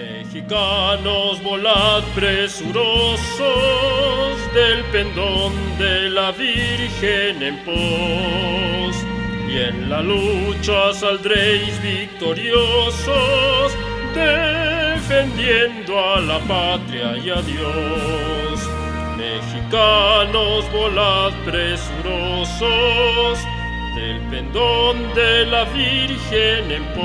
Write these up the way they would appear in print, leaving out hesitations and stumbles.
Mexicanos, volad presurosos del pendón de la Virgen en pos, y en la lucha saldréis victoriosos, defendiendo a la patria y a Dios. Mexicanos, volad presurosos del pendón de la Virgen en pos,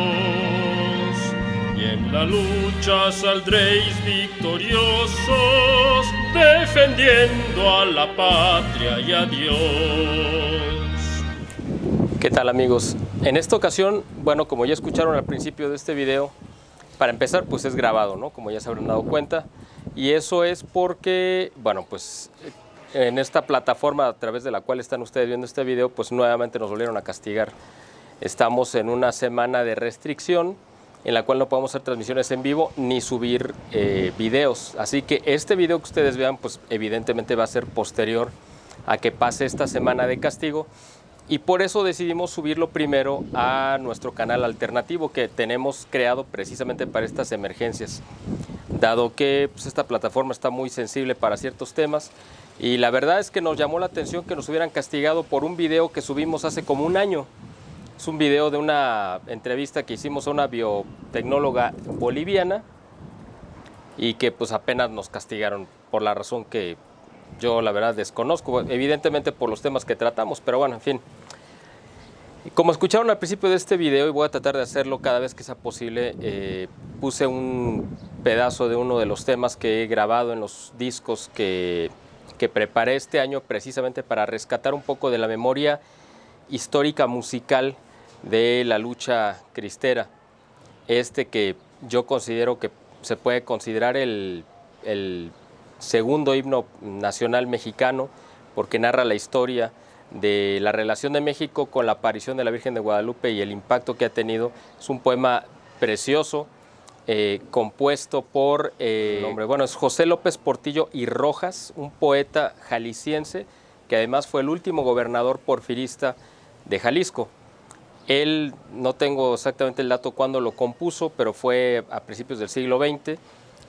y en la lucha saldréis victoriosos, defendiendo a la patria y a Dios. ¿Qué tal, amigos? En esta ocasión, bueno, como ya escucharon al principio de este video, para empezar, pues es grabado, ¿no? Como ya se habrán dado cuenta. Y eso es porque, bueno, pues en esta plataforma a través de la cual están ustedes viendo este video, pues nuevamente nos volvieron a castigar. Estamos en una semana de restricción en la cual no podemos hacer transmisiones en vivo ni subir videos. Así que este video que ustedes vean, pues evidentemente va a ser posterior a que pase esta semana de castigo. Y por eso decidimos subirlo primero a nuestro canal alternativo que tenemos creado precisamente para estas emergencias, dado que pues, esta plataforma está muy sensible para ciertos temas. Y la verdad es que nos llamó la atención que nos hubieran castigado por un video que subimos hace como un año. Es un video de una entrevista que hicimos a una biotecnóloga boliviana y que pues apenas nos castigaron por la razón que yo la verdad desconozco, evidentemente por los temas que tratamos, pero bueno, en fin. Como escucharon al principio de este video, y voy a tratar de hacerlo cada vez que sea posible, puse un pedazo de uno de los temas que he grabado en los discos que preparé este año precisamente para rescatar un poco de la memoria histórica musical de la lucha cristera. Que yo considero que se puede considerar el segundo himno nacional mexicano, porque narra la historia de la relación de México con la aparición de la Virgen de Guadalupe y el impacto que ha tenido. Es un poema precioso, compuesto por es José López Portillo y Rojas, un poeta jalisciense que además fue el último gobernador porfirista de Jalisco. Él, no tengo exactamente el dato cuándo lo compuso, pero fue a principios del siglo XX,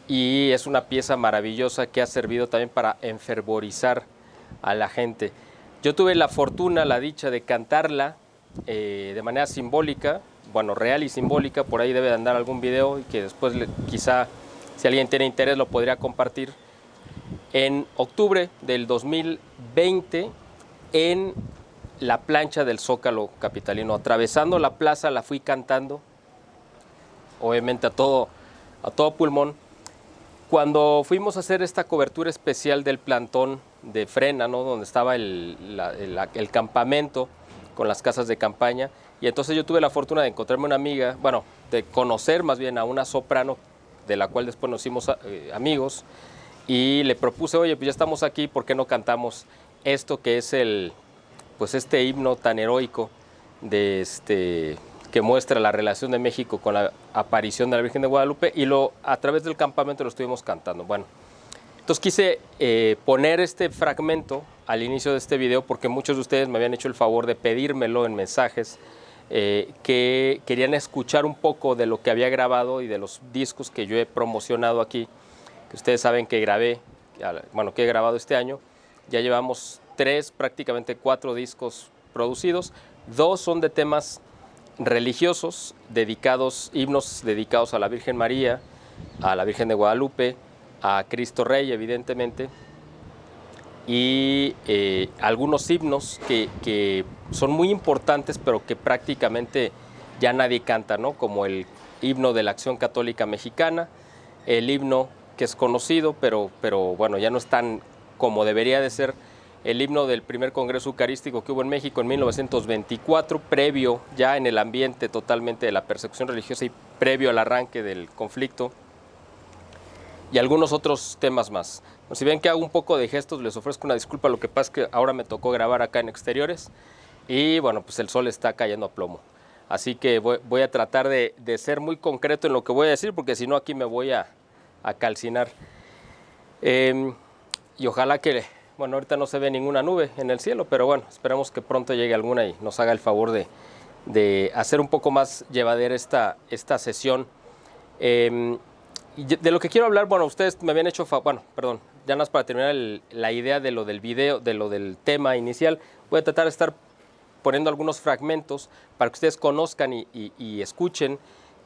y es una pieza maravillosa que ha servido también para enfervorizar a la gente. Yo tuve la fortuna, la dicha de cantarla de manera simbólica, bueno, real y simbólica. Por ahí debe de andar algún video y que después quizá, si alguien tiene interés, lo podría compartir. En octubre del 2020, en la plancha del Zócalo capitalino, atravesando la plaza, la fui cantando, obviamente a todo pulmón. Cuando fuimos a hacer esta cobertura especial del plantón de Frena, ¿no? Donde estaba el campamento con las casas de campaña, y entonces yo tuve la fortuna de encontrarme una amiga, bueno, de conocer más bien a una soprano, de la cual después nos hicimos amigos, y le propuse, oye, pues ya estamos aquí, ¿por qué no cantamos esto que es este himno tan heroico que muestra la relación de México con la aparición de la Virgen de Guadalupe, y a través del campamento lo estuvimos cantando. Bueno, entonces quise poner este fragmento al inicio de este video porque muchos de ustedes me habían hecho el favor de pedírmelo en mensajes, que querían escuchar un poco de lo que había grabado y de los discos que yo he promocionado aquí, que ustedes saben que que he grabado este año. Ya llevamos prácticamente 4 discos producidos. 2 son de temas religiosos, himnos dedicados a la Virgen María, a la Virgen de Guadalupe, a Cristo Rey, evidentemente, y algunos himnos que son muy importantes, pero que prácticamente ya nadie canta, ¿no? Como el himno de la Acción Católica Mexicana, el himno que es conocido, pero bueno, ya no es tan como debería de ser, el himno del primer Congreso Eucarístico que hubo en México en 1924, previo ya en el ambiente totalmente de la persecución religiosa y previo al arranque del conflicto, y algunos otros temas más. Si ven que hago un poco de gestos, les ofrezco una disculpa, lo que pasa es que ahora me tocó grabar acá en exteriores y bueno, pues el sol está cayendo a plomo. Así que voy a tratar de ser muy concreto en lo que voy a decir, porque si no aquí me voy a calcinar. Y ojalá que, bueno, ahorita no se ve ninguna nube en el cielo, pero bueno, esperamos que pronto llegue alguna y nos haga el favor de hacer un poco más llevadera esta sesión. de lo que quiero hablar, bueno, ustedes me habían hecho, bueno, perdón, ya nada más para terminar la idea de lo del video, de lo del tema inicial, voy a tratar de estar poniendo algunos fragmentos para que ustedes conozcan y escuchen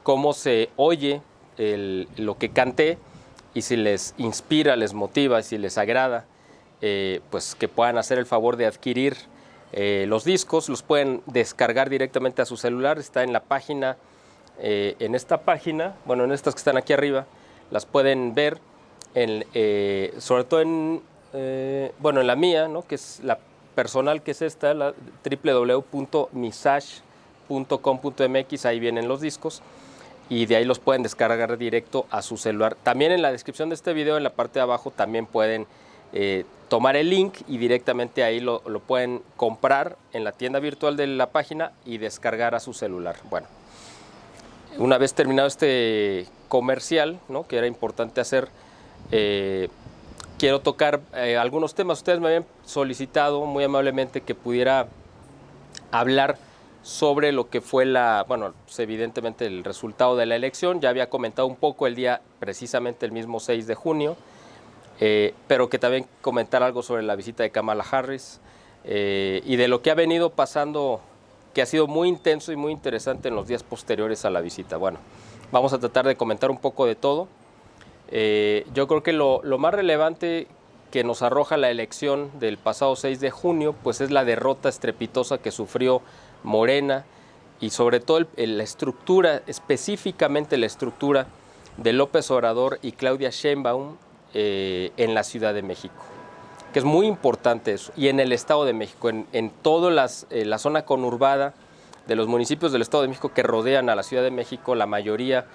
cómo se oye lo que canté, y si les inspira, les motiva, si les agrada, pues que puedan hacer el favor de adquirir los discos. Los pueden descargar directamente a su celular, está en la página, en esta página, bueno, en estas que están aquí arriba, las pueden ver, sobre todo bueno, en la mía, ¿no? Que es la personal, que es esta, la www.misage.com.mx, ahí vienen los discos, y de ahí los pueden descargar directo a su celular. También en la descripción de este video, en la parte de abajo, también pueden tomar el link y directamente ahí lo pueden comprar en la tienda virtual de la página y descargar a su celular. Bueno, una vez terminado este comercial, ¿no?, que era importante hacer, quiero tocar algunos temas. Ustedes me habían solicitado muy amablemente que pudiera hablar sobre lo que fue bueno, pues evidentemente el resultado de la elección. Ya había comentado un poco el día, precisamente el mismo 6 de junio, pero que también comentar algo sobre la visita de Kamala Harris y de lo que ha venido pasando, que ha sido muy intenso y muy interesante en los días posteriores a la visita. Bueno, vamos a tratar de comentar un poco de todo. Yo creo que lo más relevante que nos arroja la elección del pasado 6 de junio, pues es la derrota estrepitosa que sufrió Morena, y sobre todo la estructura, específicamente la estructura de López Obrador y Claudia Sheinbaum en la Ciudad de México, que es muy importante eso, y en el Estado de México, en toda la zona conurbada de los municipios del Estado de México que rodean a la Ciudad de México, la mayoría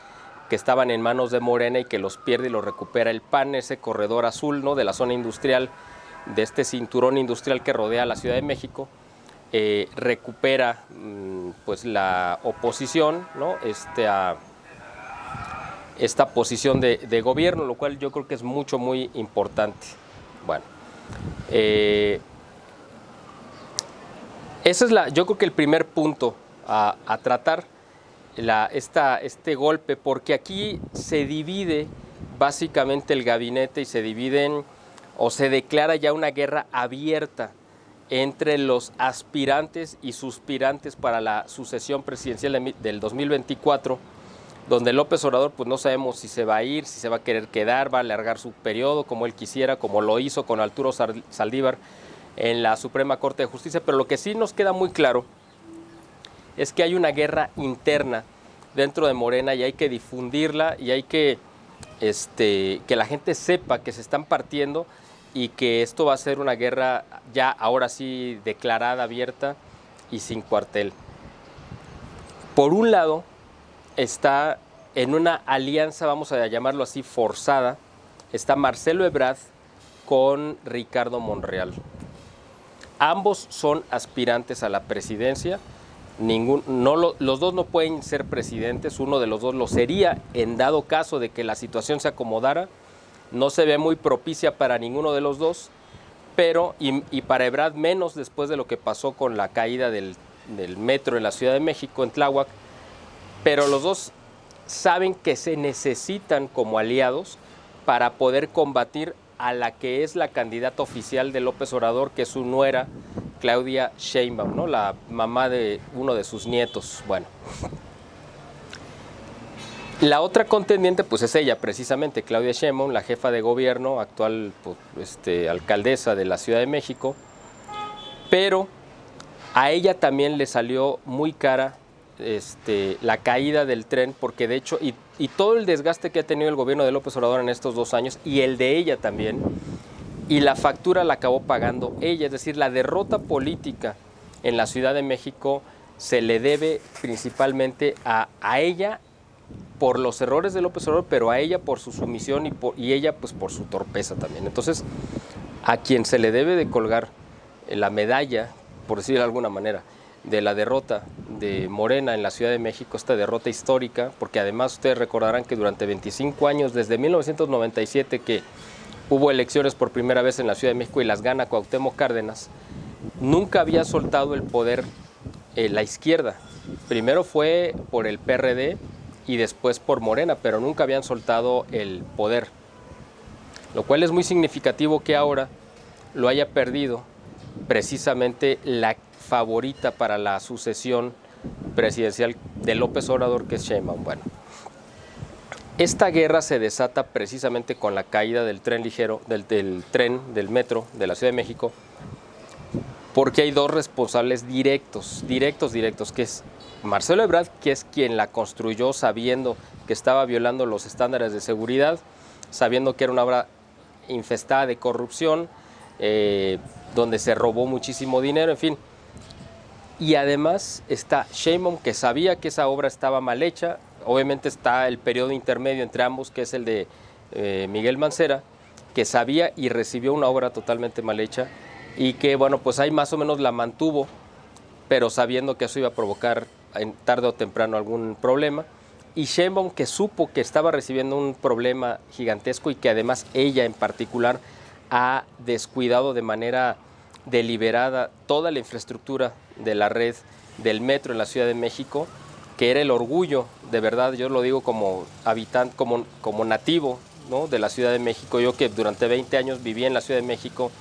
que estaban en manos de Morena y que los pierde y los recupera el PAN, ese corredor azul, ¿no?, de la zona industrial, de este cinturón industrial que rodea a la Ciudad de México. Recupera pues la oposición, ¿no?, esta posición de gobierno, lo cual yo creo que es muy importante. Bueno, ese es yo creo que el primer punto a tratar, este golpe, porque aquí se divide básicamente el gabinete y se dividen, o se declara ya una guerra abierta entre los aspirantes y suspirantes para la sucesión presidencial del 2024, donde López Obrador, pues no sabemos si se va a ir, si se va a querer quedar, va a alargar su periodo como él quisiera, como lo hizo con Arturo Saldívar en la Suprema Corte de Justicia. Pero lo que sí nos queda muy claro es que hay una guerra interna dentro de Morena, y hay que difundirla, y hay que la gente sepa que se están partiendo, y que esto va a ser una guerra ya ahora sí declarada, abierta y sin cuartel. Por un lado, está en una alianza, vamos a llamarlo así, forzada, está Marcelo Ebrard con Ricardo Monreal. Ambos son aspirantes a la presidencia. Los dos no pueden ser presidentes, uno de los dos lo sería en dado caso de que la situación se acomodara. No se ve muy propicia para ninguno de los dos, pero y para Ebrard menos después de lo que pasó con la caída del metro en la Ciudad de México, en Tláhuac. Pero los dos saben que se necesitan como aliados para poder combatir a la que es la candidata oficial de López Obrador, que es su nuera, Claudia Sheinbaum, ¿no?, la mamá de uno de sus nietos. Bueno, la otra contendiente pues es ella, precisamente, Claudia Sheinbaum, la jefa de gobierno, actual alcaldesa de la Ciudad de México, pero a ella también le salió muy cara la caída del tren, porque de hecho, y todo el desgaste que ha tenido el gobierno de López Obrador en estos 2 años, y el de ella también, y la factura la acabó pagando ella, es decir, la derrota política en la Ciudad de México se le debe principalmente a ella, por los errores de López Obrador, pero a ella por su sumisión y ella pues por su torpeza también. Entonces, a quien se le debe de colgar la medalla, por decirlo de alguna manera, de la derrota de Morena en la Ciudad de México, esta derrota histórica, porque además ustedes recordarán que durante 25 años, desde 1997 que hubo elecciones por primera vez en la Ciudad de México y las gana Cuauhtémoc Cárdenas, nunca había soltado el poder la izquierda. Primero fue por el PRD, y después por Morena, pero nunca habían soltado el poder. Lo cual es muy significativo que ahora lo haya perdido precisamente la favorita para la sucesión presidencial de López Obrador, que es Sheinbaum. Bueno, esta guerra se desata precisamente con la caída del tren ligero, del metro de la Ciudad de México, porque hay dos responsables directos, que es Marcelo Ebrard, que es quien la construyó sabiendo que estaba violando los estándares de seguridad, sabiendo que era una obra infestada de corrupción, donde se robó muchísimo dinero, en fin. Y además está Sheinbaum, que sabía que esa obra estaba mal hecha. Obviamente está el periodo intermedio entre ambos, que es el de Miguel Mancera, que sabía y recibió una obra totalmente mal hecha y que, bueno, pues ahí más o menos la mantuvo, pero sabiendo que eso iba a provocar tarde o temprano algún problema. Y Sheinbaum, que supo que estaba recibiendo un problema gigantesco y que además ella en particular ha descuidado de manera deliberada toda la infraestructura de la red del metro en la Ciudad de México, que era el orgullo, de verdad, yo lo digo como habitante, como nativo, ¿no?, de la Ciudad de México. Yo que durante 20 años viví en la Ciudad de México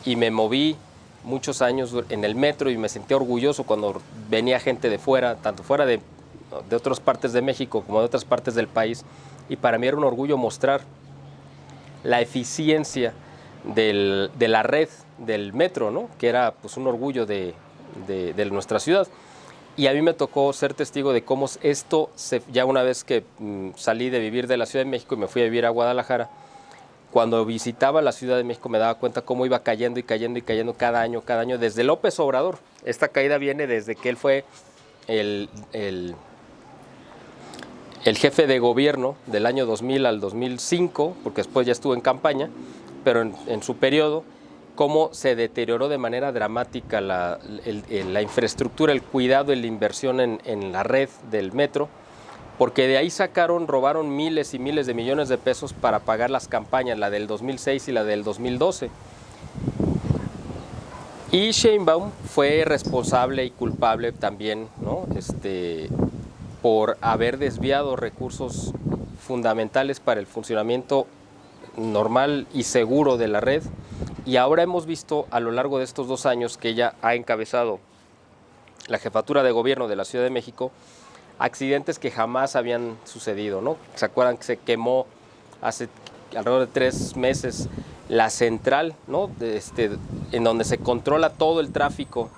y me moví muchos años en el metro y me sentía orgulloso cuando venía gente de fuera, tanto fuera de otras partes de México como de otras partes del país, y para mí era un orgullo mostrar la eficiencia de la red del metro, ¿no?, que era pues un orgullo de nuestra ciudad. Y a mí me tocó ser testigo de cómo esto, ya una vez que salí de vivir de la Ciudad de México y me fui a vivir a Guadalajara, cuando visitaba la Ciudad de México me daba cuenta cómo iba cayendo y cayendo y cayendo cada año, desde López Obrador. Esta caída viene desde que él fue el jefe de gobierno del año 2000 al 2005, porque después ya estuvo en campaña, pero en su periodo, cómo se deterioró de manera dramática la infraestructura, el cuidado y la inversión en la red del metro, porque de ahí robaron miles y miles de millones de pesos para pagar las campañas, la del 2006 y la del 2012. Y Sheinbaum fue responsable y culpable también, ¿no?, por haber desviado recursos fundamentales para el funcionamiento normal y seguro de la red. Y ahora hemos visto a lo largo de estos 2 años que ella ha encabezado la jefatura de gobierno de la Ciudad de México, accidentes que jamás habían sucedido, ¿no? ¿Se acuerdan que se quemó hace alrededor de 3 meses la central, ¿no?, en donde se controla todo el tráfico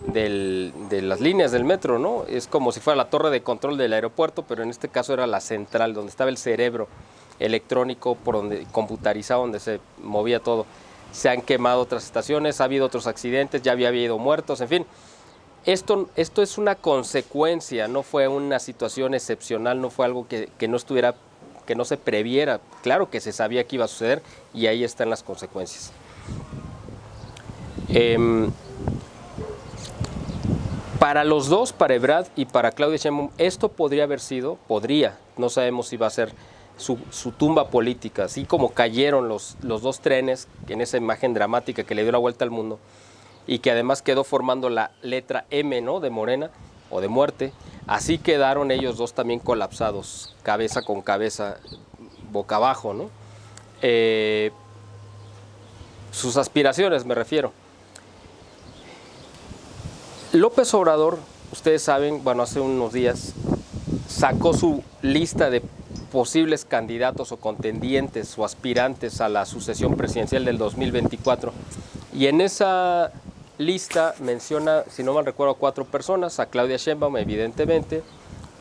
de las líneas del metro, ¿no? Es como si fuera la torre de control del aeropuerto, pero en este caso era la central, donde estaba el cerebro electrónico computarizado, donde se movía todo. Se han quemado otras estaciones, ha habido otros accidentes, ya había habido muertos, en fin. Esto es una consecuencia, no fue una situación excepcional, no fue algo que no se previera. Claro que se sabía que iba a suceder y ahí están las consecuencias. Para los dos, para Ebrard y para Claudia Sheinbaum, esto no sabemos si va a ser su tumba política, así como cayeron los 2 trenes en esa imagen dramática que le dio la vuelta al mundo y que además quedó formando la letra M, ¿no?, de Morena o de muerte. Así quedaron ellos dos también colapsados, cabeza con cabeza, boca abajo, ¿no? Sus aspiraciones, me refiero. López Obrador, ustedes saben, bueno, hace unos días sacó su lista de posibles candidatos o contendientes o aspirantes a la sucesión presidencial del 2024. Y en esa lista menciona, si no mal recuerdo, 4 personas: a Claudia Sheinbaum, evidentemente,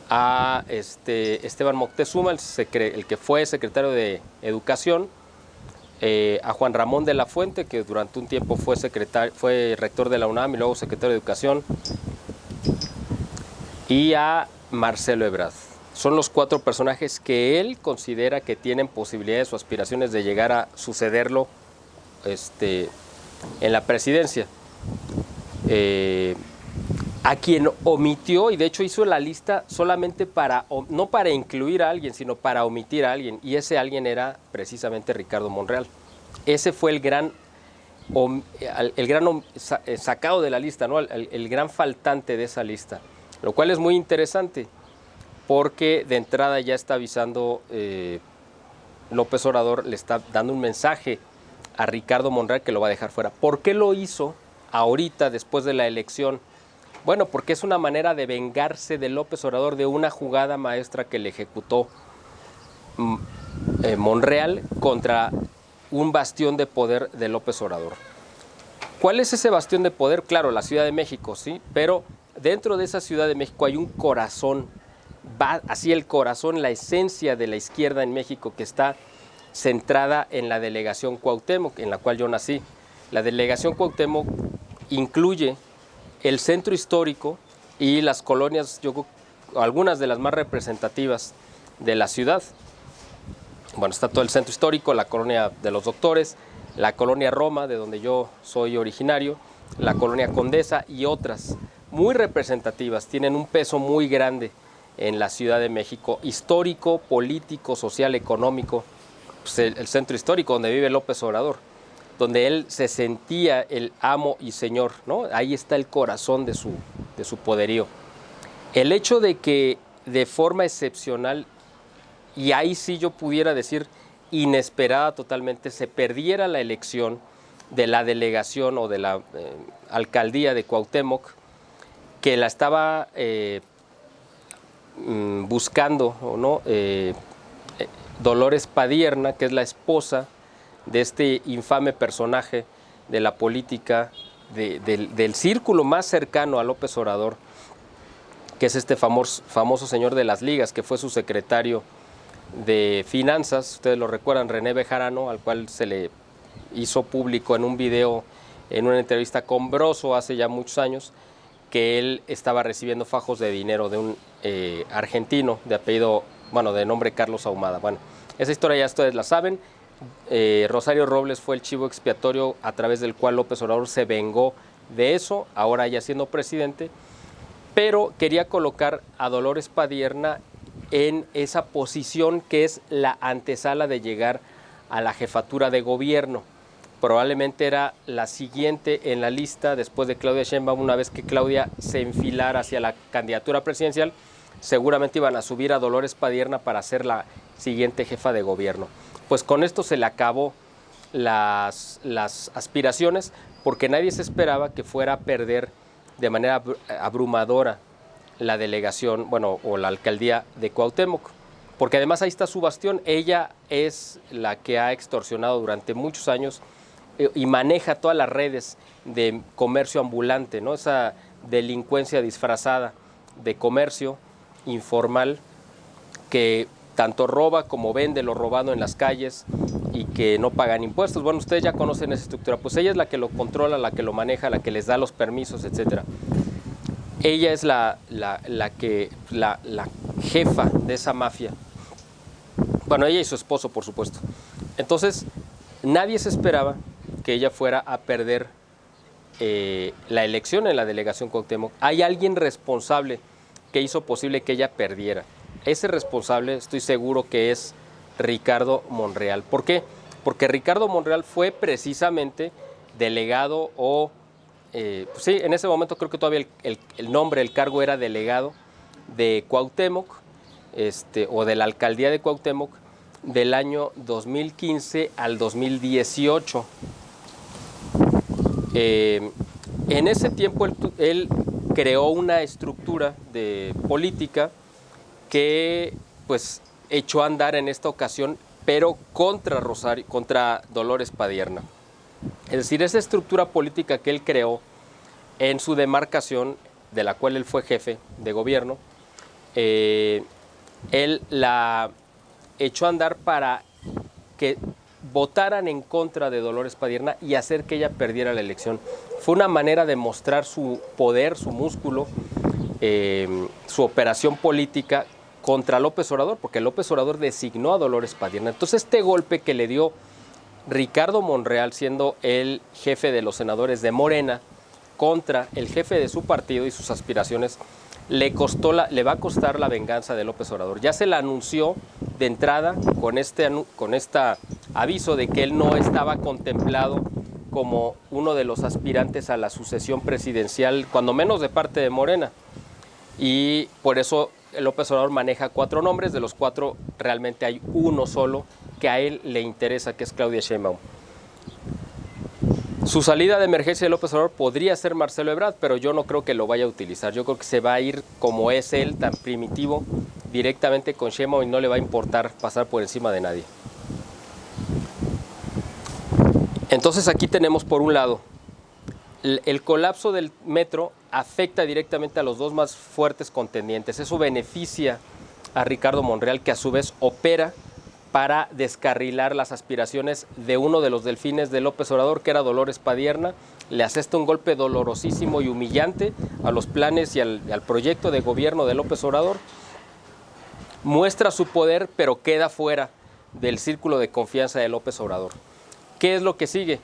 a Esteban Moctezuma, el que fue secretario de Educación, a Juan Ramón de la Fuente, que durante un tiempo fue rector de la UNAM y luego secretario de Educación, y a Marcelo Ebrard. Son los 4 personajes que él considera que tienen posibilidades o aspiraciones de llegar a sucederlo en la presidencia. A quien omitió, y de hecho hizo la lista solamente no para incluir a alguien, sino para omitir a alguien, y ese alguien era precisamente Ricardo Monreal. Ese fue el gran sacado de la lista, ¿no?, el gran faltante de esa lista, lo cual es muy interesante, porque de entrada ya está avisando López Obrador, le está dando un mensaje a Ricardo Monreal que lo va a dejar fuera. ¿Por qué lo hizo ahorita, después de la elección? Bueno, porque es una manera de vengarse de López Obrador de una jugada maestra que le ejecutó Monreal contra un bastión de poder de López Obrador. ¿Cuál es ese bastión de poder? Claro, la Ciudad de México, sí, pero dentro de esa Ciudad de México hay un corazón, va así el corazón, la esencia de la izquierda en México, que está centrada en la delegación Cuauhtémoc, en la cual yo nací. La delegación Cuauhtémoc incluye el centro histórico y las colonias, algunas de las más representativas de la ciudad. Bueno, está todo el centro histórico, la colonia de los Doctores, la colonia Roma, de donde yo soy originario, la colonia Condesa y otras muy representativas, tienen un peso muy grande en la Ciudad de México, histórico, político, social, económico. Pues el centro histórico donde vive López Obrador, donde él se sentía el amo y señor, ¿no? Ahí está el corazón de su poderío. El hecho de que de forma excepcional, y ahí sí yo pudiera decir inesperada totalmente, se perdiera la elección de la delegación o de la alcaldía de Cuauhtémoc, que la estaba buscando, ¿no? Dolores Padierna, que es la esposa de este infame personaje de la política, del círculo más cercano a López Obrador, que es este famoso señor de las ligas, que fue su secretario de Finanzas, ustedes lo recuerdan, René Bejarano, al cual se le hizo público en un video, en una entrevista con Broso hace ya muchos años, que él estaba recibiendo fajos de dinero de un argentino de apellido, bueno, de nombre Carlos Ahumada. Bueno, esa historia ya ustedes la saben. Rosario Robles fue el chivo expiatorio a través del cual López Obrador se vengó de eso, ahora ya siendo presidente, pero quería colocar a Dolores Padierna en esa posición que es la antesala de llegar a la jefatura de gobierno. Probablemente era la siguiente en la lista después de Claudia Sheinbaum. Una vez que Claudia se enfilara hacia la candidatura presidencial, seguramente iban a subir a Dolores Padierna para ser la siguiente jefa de gobierno. Pues con esto se le acabó las aspiraciones, porque nadie se esperaba que fuera a perder de manera abrumadora la delegación, bueno, o la alcaldía de Cuauhtémoc, porque además ahí está su bastión. Ella es la que ha extorsionado durante muchos años y maneja todas las redes de comercio ambulante, ¿no? Esa delincuencia disfrazada de comercio informal que tanto roba como vende lo robado en las calles y que no pagan impuestos. Bueno, ustedes ya conocen esa estructura, pues ella es la que lo controla, la que lo maneja, la que les da los permisos, etcétera. Ella es la jefa de esa mafia. Bueno, ella y su esposo, por supuesto. Entonces, nadie se esperaba que ella fuera a perder la elección en la delegación Cuauhtémoc. Hay alguien responsable que hizo posible que ella perdiera. Ese responsable, estoy seguro que es Ricardo Monreal. ¿Por qué? Porque Ricardo Monreal fue precisamente delegado o pues sí, en ese momento creo que todavía el nombre, el cargo era delegado de Cuauhtémoc, o de la alcaldía de Cuauhtémoc, del año 2015 al 2018. En ese tiempo él creó una estructura de política que pues echó a andar en esta ocasión, pero contra Dolores Padierna. Es decir, esa estructura política que él creó en su demarcación, de la cual él fue jefe de gobierno, él la echó a andar para que votaran en contra de Dolores Padierna y hacer que ella perdiera la elección. Fue una manera de mostrar su poder, su músculo, su operación política contra López Obrador, porque López Obrador designó a Dolores Padierna. Entonces este golpe que le dio Ricardo Monreal, siendo el jefe de los senadores de Morena, contra el jefe de su partido y sus aspiraciones, le va a costar la venganza de López Obrador. Ya se la anunció de entrada con este aviso de que él no estaba contemplado como uno de los aspirantes a la sucesión presidencial, cuando menos de parte de Morena. Y por eso López Obrador maneja 4 nombres, de los 4 realmente hay uno solo que a él le interesa, que es Claudia Sheinbaum. Su salida de emergencia de López Obrador podría ser Marcelo Ebrard, pero yo no creo que lo vaya a utilizar. Yo creo que se va a ir como es él, tan primitivo, directamente con Sheinbaum, y no le va a importar pasar por encima de nadie. Entonces aquí tenemos por un lado el colapso del metro afecta directamente a los dos más fuertes contendientes. Eso beneficia a Ricardo Monreal, que a su vez opera para descarrilar las aspiraciones de uno de los delfines de López Obrador, que era Dolores Padierna. Le asesta un golpe dolorosísimo y humillante a los planes y al proyecto de gobierno de López Obrador. Muestra su poder, pero queda fuera del círculo de confianza de López Obrador. ¿Qué es lo que sigue?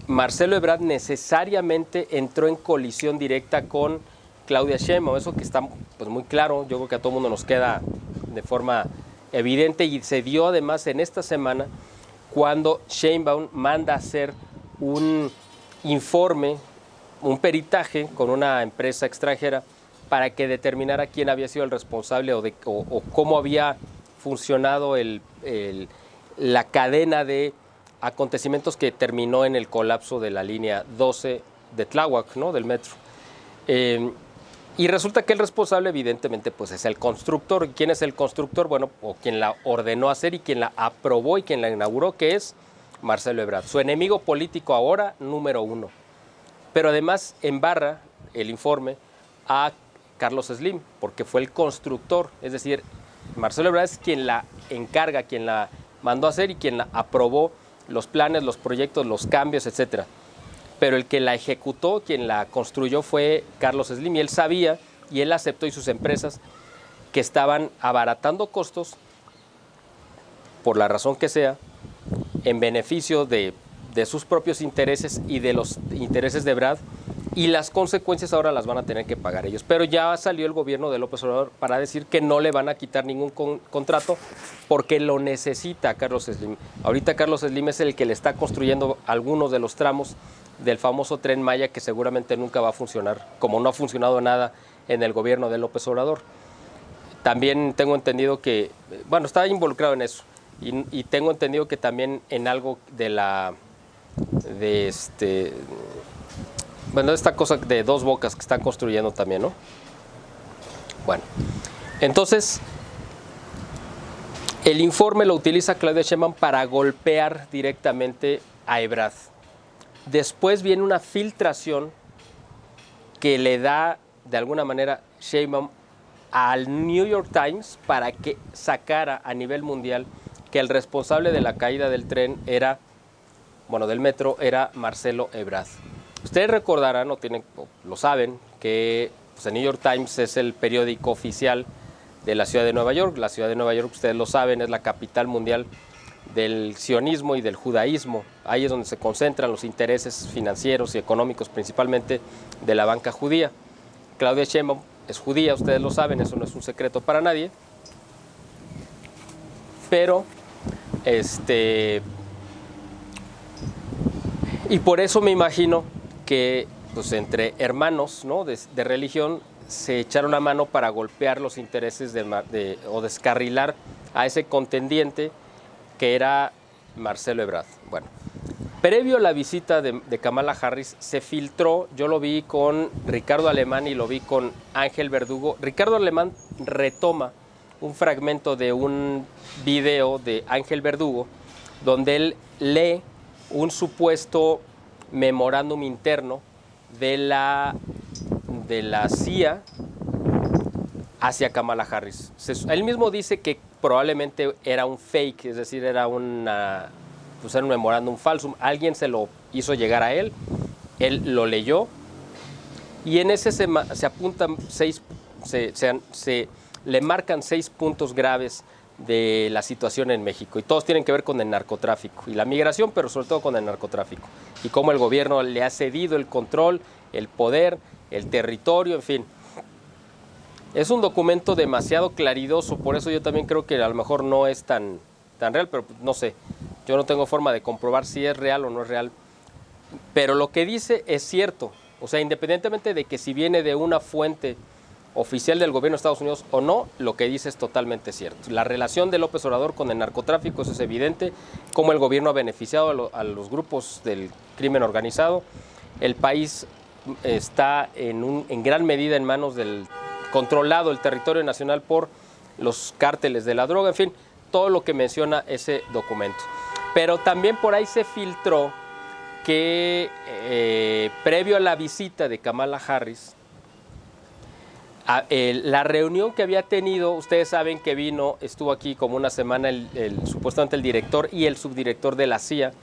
Marcelo Ebrard necesariamente entró en colisión directa con Claudia Sheinbaum, eso que está pues muy claro, yo creo que a todo mundo nos queda de forma evidente, y se dio además en esta semana cuando Sheinbaum manda a hacer un informe, un peritaje con una empresa extranjera para que determinara quién había sido el responsable o cómo había funcionado la cadena de acontecimientos que terminó en el colapso de la línea 12 de Tláhuac, ¿no?, del metro. Y resulta que el responsable evidentemente pues es el constructor. ¿Quién es el constructor? Bueno, o quien la ordenó hacer y quien la aprobó y quien la inauguró, que es Marcelo Ebrard, su enemigo político ahora número 1. Pero además embarra el informe a Carlos Slim, porque fue el constructor, es decir, Marcelo Ebrard es quien la encarga, quien la mandó a hacer y quien la aprobó los planes, los proyectos, los cambios, etcétera. Pero el que la ejecutó, quien la construyó, fue Carlos Slim, y él sabía, y él aceptó, y sus empresas, que estaban abaratando costos, por la razón que sea, en beneficio de sus propios intereses y de los intereses de Ebrard, y las consecuencias ahora las van a tener que pagar ellos. Pero ya salió el gobierno de López Obrador para decir que no le van a quitar ningún contrato porque lo necesita Carlos Slim. Ahorita Carlos Slim es el que le está construyendo algunos de los tramos del famoso Tren Maya, que seguramente nunca va a funcionar, como no ha funcionado nada en el gobierno de López Obrador. También tengo entendido que, bueno, está involucrado en eso, y tengo entendido que también en algo bueno, esta cosa de Dos Bocas que están construyendo también, ¿no? Bueno, entonces el informe lo utiliza Claudia Sheinbaum para golpear directamente a Ebrard. Después viene una filtración que le da de alguna manera Sheinbaum al New York Times para que sacara a nivel mundial que el responsable de la caída del tren del metro era Marcelo Ebrard. Ustedes recordarán, lo saben, que pues, el New York Times es el periódico oficial de la ciudad de Nueva York. La ciudad de Nueva York, ustedes lo saben, es la capital mundial del sionismo y del judaísmo. Ahí es donde se concentran los intereses financieros y económicos, principalmente de la banca judía. Claudia Sheinbaum es judía, ustedes lo saben, eso no es un secreto para nadie. Pero, y por eso me imagino que pues, entre hermanos, ¿no?, de religión se echaron la mano para golpear los intereses o descarrilar a ese contendiente que era Marcelo Ebrard. Bueno, previo a la visita de Kamala Harris se filtró, yo lo vi con Ricardo Alemán y lo vi con Ángel Verdugo. Ricardo Alemán retoma un fragmento de un video de Ángel Verdugo donde él lee un supuesto memorándum interno de la CIA hacia Kamala Harris. Él mismo dice que probablemente era un fake, es decir, era un memorándum falso. Alguien se lo hizo llegar a él lo leyó, y en ese se apuntan le marcan 6 puntos graves de la situación en México, y todos tienen que ver con el narcotráfico y la migración, pero sobre todo con el narcotráfico, y cómo el gobierno le ha cedido el control, el poder, el territorio, en fin. Es un documento demasiado claridoso, por eso yo también creo que a lo mejor no es tan real, pero no sé, yo no tengo forma de comprobar si es real o no es real, pero lo que dice es cierto. O sea, independientemente de que si viene de una fuente oficial del gobierno de Estados Unidos o no, lo que dice es totalmente cierto. La relación de López Obrador con el narcotráfico es evidente, cómo el gobierno ha beneficiado a los grupos del crimen organizado. El país está en gran medida en manos controlado el territorio nacional por los cárteles de la droga, en fin, todo lo que menciona ese documento. Pero también por ahí se filtró que previo a la visita de Kamala Harris, la reunión que había tenido, ustedes saben que estuvo aquí como una semana supuestamente el director y el subdirector de la CIA,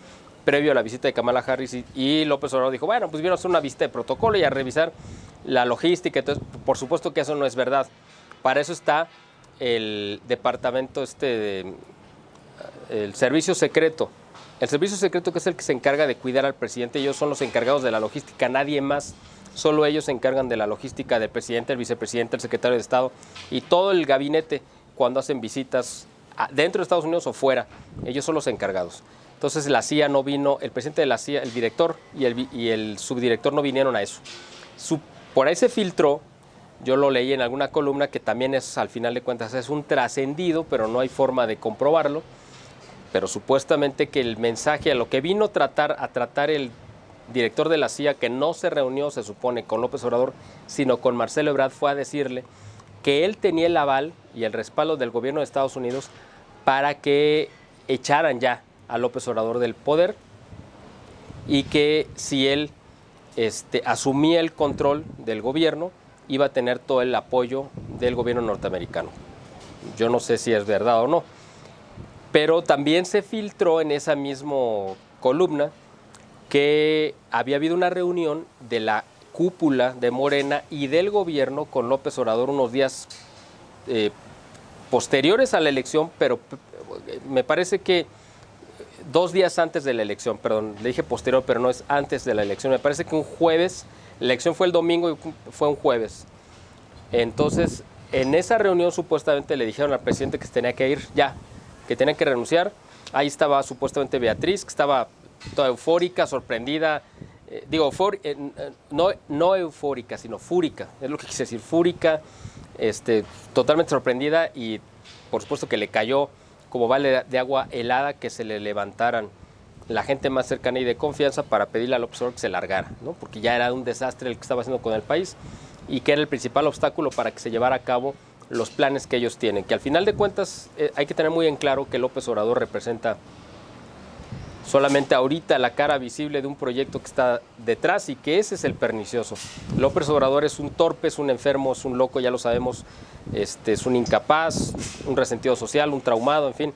previo a la visita de Kamala Harris, y López Obrador dijo, bueno, pues vieron a hacer una visita de protocolo y a revisar la logística. Entonces, por supuesto que eso no es verdad. Para eso está el departamento el servicio secreto. El servicio secreto, que es el que se encarga de cuidar al presidente, ellos son los encargados de la logística, nadie más. Solo ellos se encargan de la logística del presidente, el vicepresidente, el secretario de Estado y todo el gabinete cuando hacen visitas dentro de Estados Unidos o fuera. Ellos son los encargados. Entonces la CIA no vino, el presidente de la CIA, el director y el subdirector no vinieron a eso. Por ahí se filtró, yo lo leí en alguna columna, que también es, al final de cuentas, es un trascendido, pero no hay forma de comprobarlo. Pero supuestamente que el mensaje, a lo que vino a tratar el director de la CIA, que no se reunió, se supone, con López Obrador, sino con Marcelo Ebrard, fue a decirle que él tenía el aval y el respaldo del gobierno de Estados Unidos para que echaran ya a López Obrador del poder, y que si él asumía el control del gobierno, iba a tener todo el apoyo del gobierno norteamericano. Yo no sé si es verdad o no, pero también se filtró en esa misma columna que había habido una reunión de la cúpula de Morena y del gobierno con López Obrador unos días posteriores a la elección, pero me parece que 2 días antes de la elección, perdón, le dije posterior, pero no es antes de la elección. Me parece que un jueves, la elección fue el domingo y fue un jueves. Entonces, en esa reunión supuestamente le dijeron al presidente que se tenía que ir ya, que tenía que renunciar. Ahí estaba supuestamente Beatriz, que estaba toda eufórica, sorprendida, no eufórica, sino fúrica, es lo que quise decir, fúrica, totalmente sorprendida, y por supuesto que le cayó como vale de agua helada que se le levantaran la gente más cercana y de confianza para pedirle a López Obrador que se largara, ¿no? Porque ya era un desastre el que estaba haciendo con el país y que era el principal obstáculo para que se llevara a cabo los planes que ellos tienen, que al final de cuentas hay que tener muy en claro que López Obrador representa solamente ahorita la cara visible de un proyecto que está detrás, y que ese es el pernicioso. López Obrador es un torpe, es un enfermo, es un loco, ya lo sabemos, es un incapaz, un resentido social, un traumado, en fin.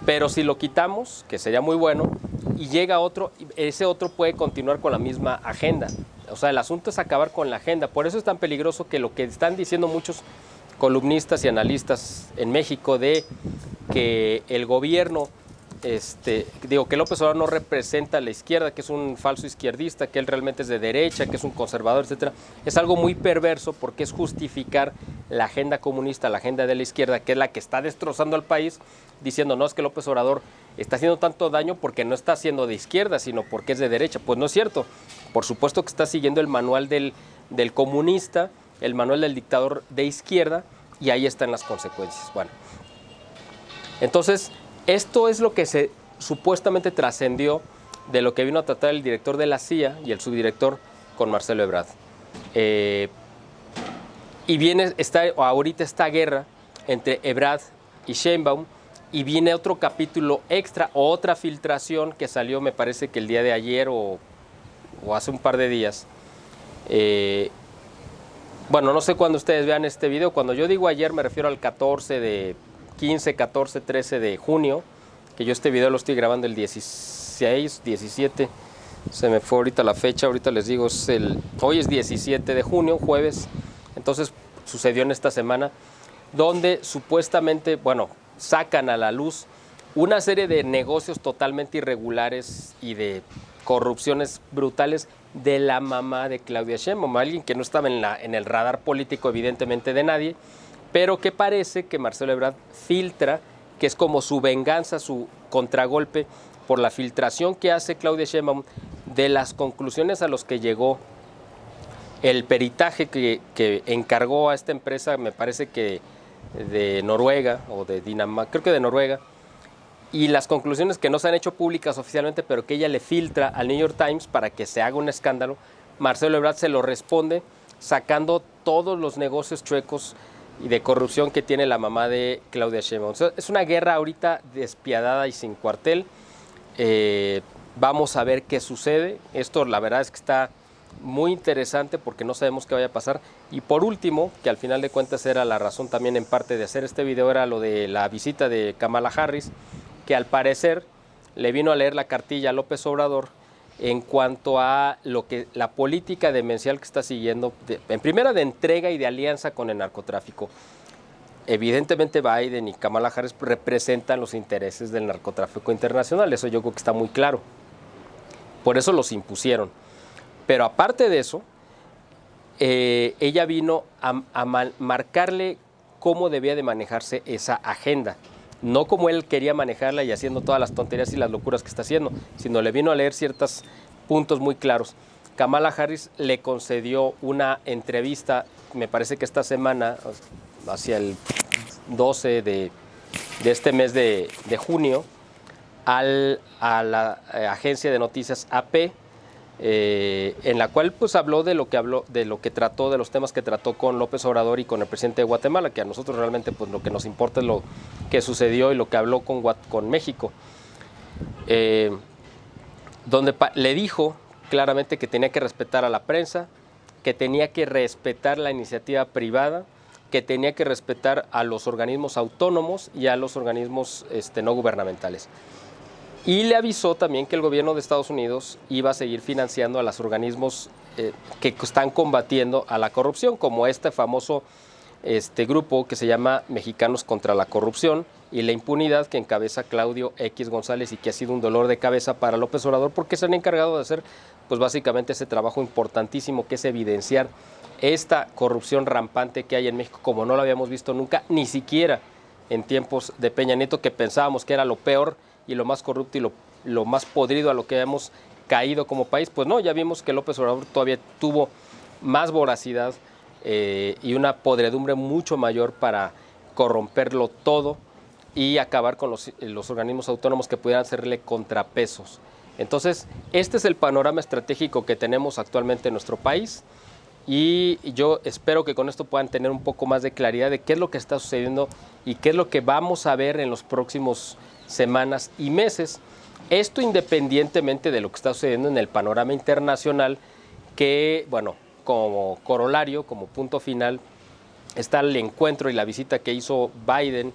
Pero si lo quitamos, que sería muy bueno, y llega otro, ese otro puede continuar con la misma agenda. O sea, el asunto es acabar con la agenda. Por eso es tan peligroso que lo que están diciendo muchos columnistas y analistas en México de que el gobierno, que López Obrador no representa a la izquierda, que es un falso izquierdista, que él realmente es de derecha, que es un conservador, etcétera, es algo muy perverso, porque es justificar la agenda comunista, la agenda de la izquierda, que es la que está destrozando al país, diciendo, no, es que López Obrador está haciendo tanto daño porque no está siendo de izquierda, sino porque es de derecha. Pues no es cierto. Por supuesto que está siguiendo el manual del comunista, el manual del dictador de izquierda, y ahí están las consecuencias. Bueno, entonces, esto es lo que se supuestamente trascendió de lo que vino a tratar el director de la CIA y el subdirector con Marcelo Ebrard. Y ahorita esta guerra entre Ebrard y Sheinbaum, y viene otro capítulo extra, otra filtración que salió, me parece que el día de ayer o hace un par de días. Bueno, no sé cuándo ustedes vean este video. Cuando yo digo ayer me refiero al 15, 14, 13 de junio, que yo este video lo estoy grabando el 16, 17, se me fue ahorita la fecha, ahorita les digo, hoy es 17 de junio, jueves, entonces sucedió en esta semana, donde supuestamente, bueno, sacan a la luz una serie de negocios totalmente irregulares y de corrupciones brutales de la mamá de Claudia Sheinbaum, alguien que no estaba en el radar político evidentemente de nadie, pero que parece que Marcelo Ebrard filtra, que es como su venganza, su contragolpe por la filtración que hace Claudia Sheinbaum de las conclusiones a las que llegó el peritaje que encargó a esta empresa, me parece que de Noruega o de Dinamarca, creo que de Noruega, y las conclusiones que no se han hecho públicas oficialmente, pero que ella le filtra al New York Times para que se haga un escándalo, Marcelo Ebrard se lo responde sacando todos los negocios chuecos y de corrupción que tiene la mamá de Claudia Sheinbaum. O sea, es una guerra ahorita despiadada y sin cuartel. Vamos a ver qué sucede. Esto la verdad es que está muy interesante porque no sabemos qué vaya a pasar. Y por último, que al final de cuentas era la razón también en parte de hacer este video, era lo de la visita de Kamala Harris, que al parecer le vino a leer la cartilla a López Obrador en cuanto a lo que la política demencial que está siguiendo, en primera de entrega y de alianza con el narcotráfico. Evidentemente Biden y Kamala Harris representan los intereses del narcotráfico internacional, eso yo creo que está muy claro. Por eso los impusieron. Pero aparte de eso, ella vino a marcarle cómo debía de manejarse esa agenda. No como él quería manejarla y haciendo todas las tonterías y las locuras que está haciendo, sino le vino a leer ciertos puntos muy claros. Kamala Harris le concedió una entrevista, me parece que esta semana, hacia el 12 de este mes de junio, a la agencia de noticias AP, en la cual pues habló, de lo que trató, de los temas que trató con López Obrador y con el presidente de Guatemala, que a nosotros realmente pues lo que nos importa es lo que sucedió y lo que habló con México, donde le dijo claramente que tenía que respetar a la prensa, que tenía que respetar la iniciativa privada, que tenía que respetar a los organismos autónomos y a los organismos no gubernamentales. Y le avisó también que el gobierno de Estados Unidos iba a seguir financiando a los organismos que están combatiendo a la corrupción, como este famoso grupo que se llama Mexicanos contra la Corrupción y la Impunidad, que encabeza Claudio X González y que ha sido un dolor de cabeza para López Obrador porque se han encargado de hacer pues básicamente ese trabajo importantísimo que es evidenciar esta corrupción rampante que hay en México como no lo habíamos visto nunca, ni siquiera en tiempos de Peña Nieto, que pensábamos que era lo peor y lo más corrupto y lo más podrido a lo que hemos caído como país. Pues no, ya vimos que López Obrador todavía tuvo más voracidad y una podredumbre mucho mayor para corromperlo todo y acabar con los organismos autónomos que pudieran hacerle contrapesos. Entonces, este es el panorama estratégico que tenemos actualmente en nuestro país y yo espero que con esto puedan tener un poco más de claridad de qué es lo que está sucediendo y qué es lo que vamos a ver en los próximos semanas y meses. Esto independientemente de lo que está sucediendo en el panorama internacional, que, bueno, como corolario, como punto final, está el encuentro y la visita que hizo Biden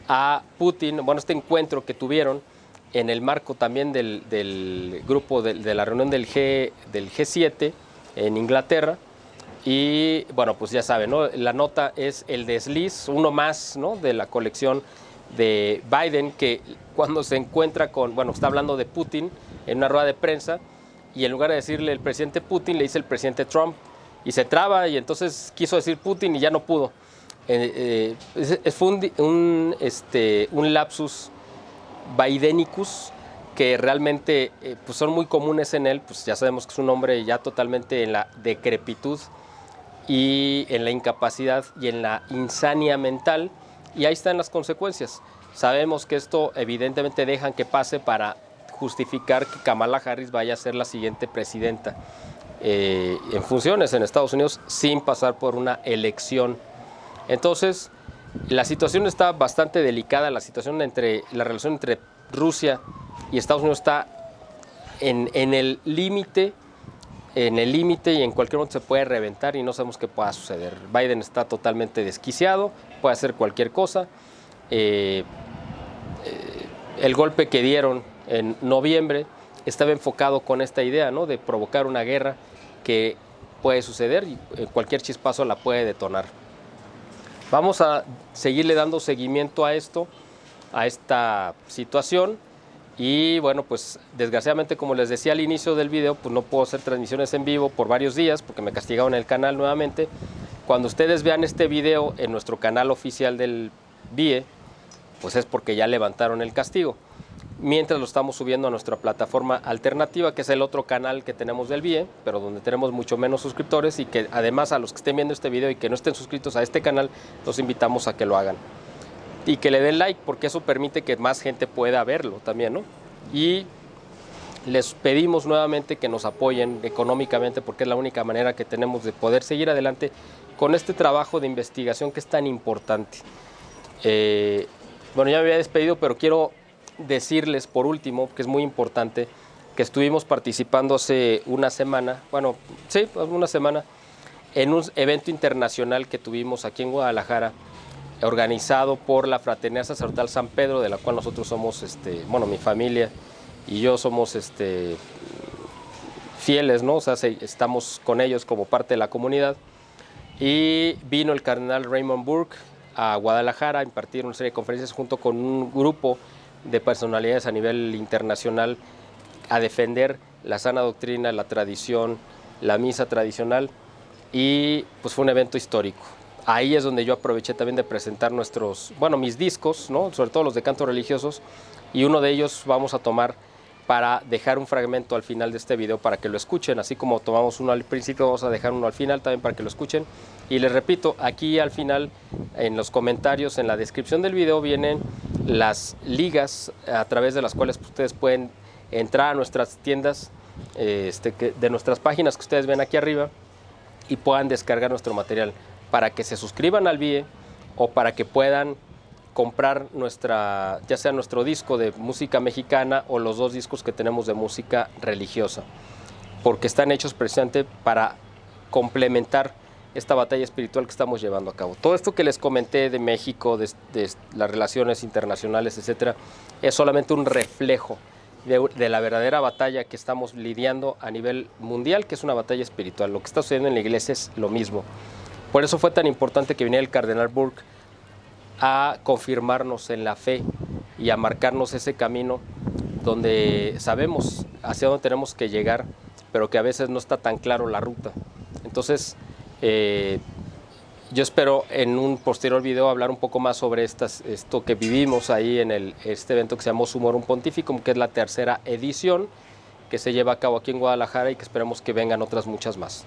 a Putin, bueno, este encuentro que tuvieron en el marco también del grupo de la reunión del G7 en Inglaterra. Y bueno, pues ya saben, ¿no? La nota es el desliz, uno más, ¿no?, de la colección de Biden, que cuando se encuentra está hablando de Putin en una rueda de prensa y en lugar de decirle el presidente Putin, le dice el presidente Trump y se traba y entonces quiso decir Putin y ya no pudo. Fue un lapsus bidenicus que realmente pues son muy comunes en él, pues ya sabemos que es un hombre ya totalmente en la decrepitud y en la incapacidad y en la insania mental, y ahí están las consecuencias. Sabemos que esto evidentemente dejan que pase para justificar que Kamala Harris vaya a ser la siguiente presidenta en funciones en Estados Unidos sin pasar por una elección. Entonces, la situación está bastante delicada, la relación entre Rusia y Estados Unidos está en el límite y en cualquier momento se puede reventar y no sabemos qué pueda suceder. Biden está totalmente desquiciado, puede hacer cualquier cosa. El golpe que dieron en noviembre estaba enfocado con esta idea, ¿no?, de provocar una guerra que puede suceder y cualquier chispazo la puede detonar. Vamos a seguirle dando seguimiento a esta situación. Y bueno, pues desgraciadamente, como les decía al inicio del video, pues no puedo hacer transmisiones en vivo por varios días porque me castigaron el canal nuevamente. Cuando ustedes vean este video en nuestro canal oficial del BIE, pues es porque ya levantaron el castigo. mientras lo estamos subiendo a nuestra plataforma alternativa, que es el otro canal que tenemos del BIE, pero donde tenemos mucho menos suscriptores, y que además a los que estén viendo este video y que no estén suscritos a este canal, los invitamos a que lo hagan. Y que le den like, porque eso permite que más gente pueda verlo también, ¿no? Y les pedimos nuevamente que nos apoyen económicamente, porque es la única manera que tenemos de poder seguir adelante con este trabajo de investigación que es tan importante. Bueno, ya me había despedido, pero quiero decirles por último, que es muy importante, que estuvimos participando hace una semana, en un evento internacional que tuvimos aquí en Guadalajara, organizado por la Fraternidad Sacerdotal San Pedro, de la cual nosotros somos, mi familia y yo somos fieles, ¿no? O sea, estamos con ellos como parte de la comunidad. Y vino el cardenal Raymond Burke a Guadalajara a impartir una serie de conferencias junto con un grupo de personalidades a nivel internacional a defender la sana doctrina, la tradición, la misa tradicional, y pues fue un evento histórico. Ahí es donde yo aproveché también de presentar mis discos, ¿no? Sobre todo los de cantos religiosos, y uno de ellos vamos a tomar para dejar un fragmento al final de este video para que lo escuchen, así como tomamos uno al principio, vamos a dejar uno al final también para que lo escuchen. Y les repito, aquí al final, en los comentarios, en la descripción del video, vienen las ligas a través de las cuales ustedes pueden entrar a nuestras tiendas, de nuestras páginas que ustedes ven aquí arriba, y puedan descargar nuestro material para que se suscriban al BIE o para que puedan comprar ya sea nuestro disco de música mexicana o los dos discos que tenemos de música religiosa, porque están hechos precisamente para complementar esta batalla espiritual que estamos llevando a cabo. Todo esto que les comenté de México, de las relaciones internacionales, etcétera, es solamente un reflejo de la verdadera batalla que estamos lidiando a nivel mundial, que es una batalla espiritual. Lo que está sucediendo en la iglesia es lo mismo. Por eso fue tan importante que viniera el cardenal Burke a confirmarnos en la fe y a marcarnos ese camino donde sabemos hacia dónde tenemos que llegar, pero que a veces no está tan claro la ruta. Entonces, yo espero en un posterior video hablar un poco más sobre esto que vivimos ahí en este evento que se llamó Sumorum Pontificum, que es la tercera edición que se lleva a cabo aquí en Guadalajara y que esperemos que vengan otras muchas más.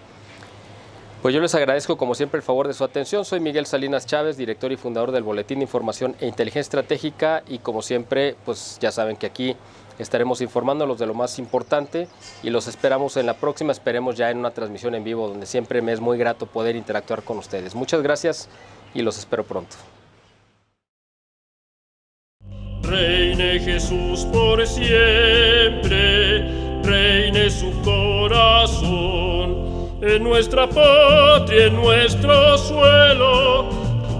Pues yo les agradezco como siempre el favor de su atención. Soy Miguel Salinas Chávez, director y fundador del Boletín de Información e Inteligencia Estratégica, y como siempre, pues ya saben que aquí estaremos informándolos de lo más importante y los esperamos en la próxima, esperemos ya en una transmisión en vivo, donde siempre me es muy grato poder interactuar con ustedes. Muchas gracias y los espero pronto. Reine Jesús por siempre, reine su corazón, en nuestra patria, en nuestro suelo,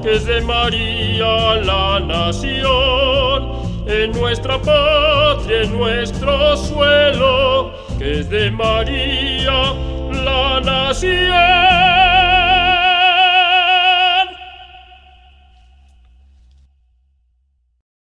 que es de María la nación. En nuestra patria, en nuestro suelo, que es de María la nación.